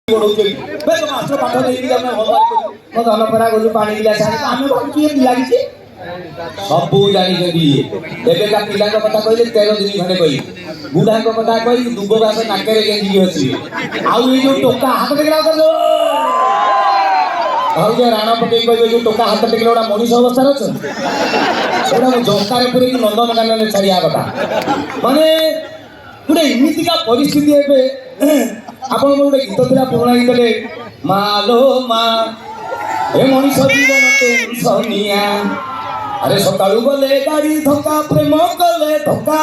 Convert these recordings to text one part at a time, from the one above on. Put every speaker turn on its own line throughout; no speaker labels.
सबू जानी एबेका पिला कथा कहले 13 दिन खंडे कही बुढ़ा कथा कही दुब गास नाकेरे गेंजी अछि आउ ए जो टोका हाथ टेकला जो राणा पटे कहबे जो टोका हाथ टेकला ओडा मनीष अवस्था रछ ओडा जंकार पुरे कि नंदन कानन छाड़िया कथा माने गुटे इमितिका परिस्थिति एबे आपण गोटे गीत थिला पुराना गीत ले मालो मा ए मनीष जीवन टेंशनिया अरे सकाळू गले गाड़ी धक्का प्रेम गले धक्का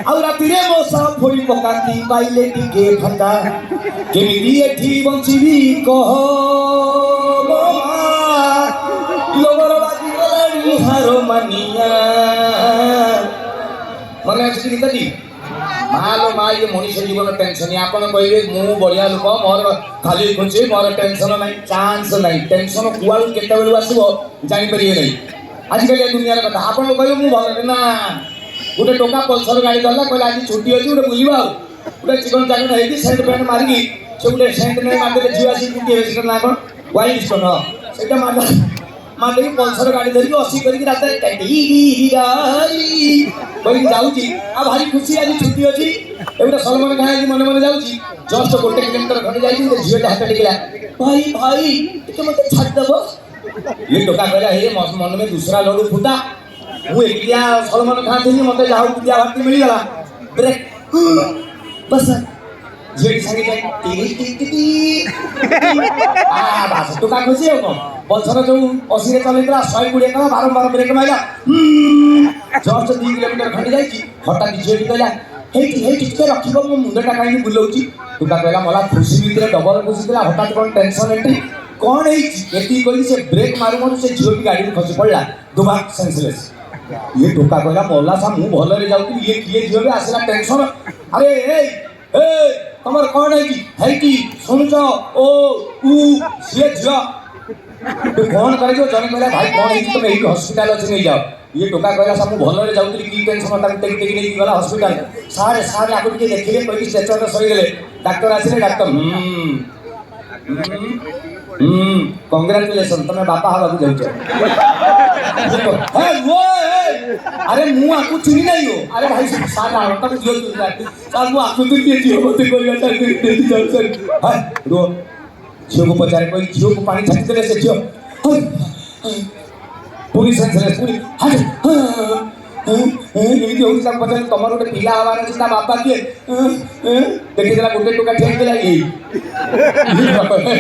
आउ राति रे मोसा फोड़ी पकाती पाइले टिके फटा केमिति एठी बंचिबी कह लोगर बाजी गलानी हारो मानिया मने अछि गीतटी मालो मा ये मनीष जीवन टेंशन आपण कहबे मु बढ़िया लोक मोर खाली खुशी मोर टेंशन नहीं चांस नहीं टेंशन कुआळू केते बेलु आसीबो जानि परिए नहीं आजकल दुनिया कथा आप कह ना गोटे टोका पल्सर गाड़ी गला कहले आज छुट्टी अच्छी गोटे बुझा गोटे चिकन चाकन होती सेंट पेंट मारिकी से गोटे सेंट नहीं मारदे झील आसी ना कौन वाइट स्टोन से मारदे पल्सर गाड़ी धरिकी 80 करके रात जाऊँगी आ भारी खुशी आज छुट्टी अच्छी गोटे सलमान खान आज मन मन जाऊँगी जस्ट गोटे किलोमीटर खंडे जाइए झील हाथ टेकला भाई भाई मत छाड़देव ये टोका कहला हे मन में दूसरा लड्डू फुटा मु एकलिया सलमान खान थी मत जाऊ विद्या भारती मिल गला ब्रेक बस जेडी संगे जाई आ बस टोका खुशी हो बलसर जो 80 रे चलेतरा 120 का बारंबार ब्रेक माइला जस्ट 2 किलोमीटर खंडी जाई हटा जेडी कहला हे टिके रखिबो मो मुंडटा काई बुलाउची टोका कहला मला खुशी भीतर डबल खुशी दिला हटा कोन टेंशन एंट्री कौन है कही से ब्रेक मारू मारू से झील की गाड़ी में खसी पड़ा दुबा सेंसलेस ये टोका कहला मोहल्ला सा मु भल रे जाऊ ये किए झील आसला टेंशन अरे ए तमर कौन है कि सुनछ ओ उ से झील तो कौन करे जो जने कहला भाई कौन है तुम एही हॉस्पिटल अछि नहीं जाओ ये टोका कहला सा मु भल रे जाऊ की टेंशन ताक टेक टेक नहीं गला हॉस्पिटल सारे आगु के देखिले कहि स्ट्रेचर रे सही गेले डॉक्टर आसिले डॉक्टर कांग्रेचुलेशन तुम्हें बापा हवा को जाउछ अरे मु आकु चिनी नहीं हो अरे भाई सारा आटा को दियो साल मु आकु तो के दियो मते कोइया ता के जाउ सर हां रो झियो को पचारे कोई झियो को पानी छाटी देले से झियो पूरी सेंसलेस पूरी हां एमिति होई सब पचारे तमर गोटे पिला हवार अछि ता बापा के देखि देला गोटे टोका ठेक देला ए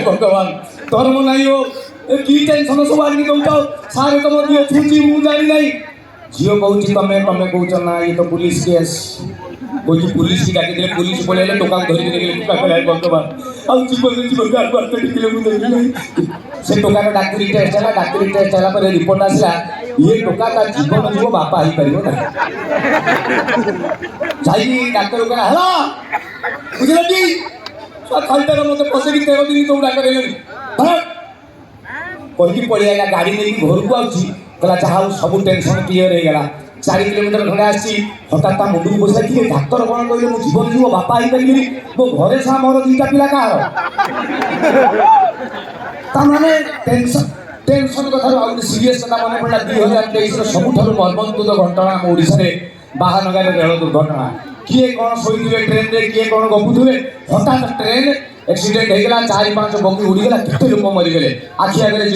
भगवान धर्म नहीं हो की टेंशन सब आदमी दउछो सारे तुम दियो छुची मु जानी नहीं जियो कहूची तमे कहूछ ना ये तो पुलिस केस कोई पुलिस की डाकी देले पुलिस बोलेले टोका धरि देले टोका कहला भगवान आ जीवन गाड़ बात टिकले मु नहीं से टोका का डाक्टरी टेस्ट चला पर रिपोर्ट आसला ये टोका का जीवन जीव बापा ही परियो ना जाई डॉक्टर कहला हेलो बुझला जी खालटा मत पसरी 13 दिन दौड़ा करेले कही पड़िया गाड़ी नहीं घर को आउची कहला चाहा सब टेंशन क्लियर हो गला 4 किलोमीटर खंडे आसी हठात मुंड को बसा कि डाक्तर कौन कहले मो जीवन जीव बापा ही परिबी मो घरे सा मोर दुईटा पिला का ता माने टेंशन कथा आउ सीरियस कथा माने पड़ला 2023 रो सबुठारु मर्मन्तुद घटना हम ओडिसा रे बाहानगर रेल दुर्घटना किए कौन शोथे ट्रेन रे किए कौन गपुथे हठात ट्रेन एक्सीडेंट हो गला 4-5 बगी उड़ी गला कितने लोक मरी गले आखि आगे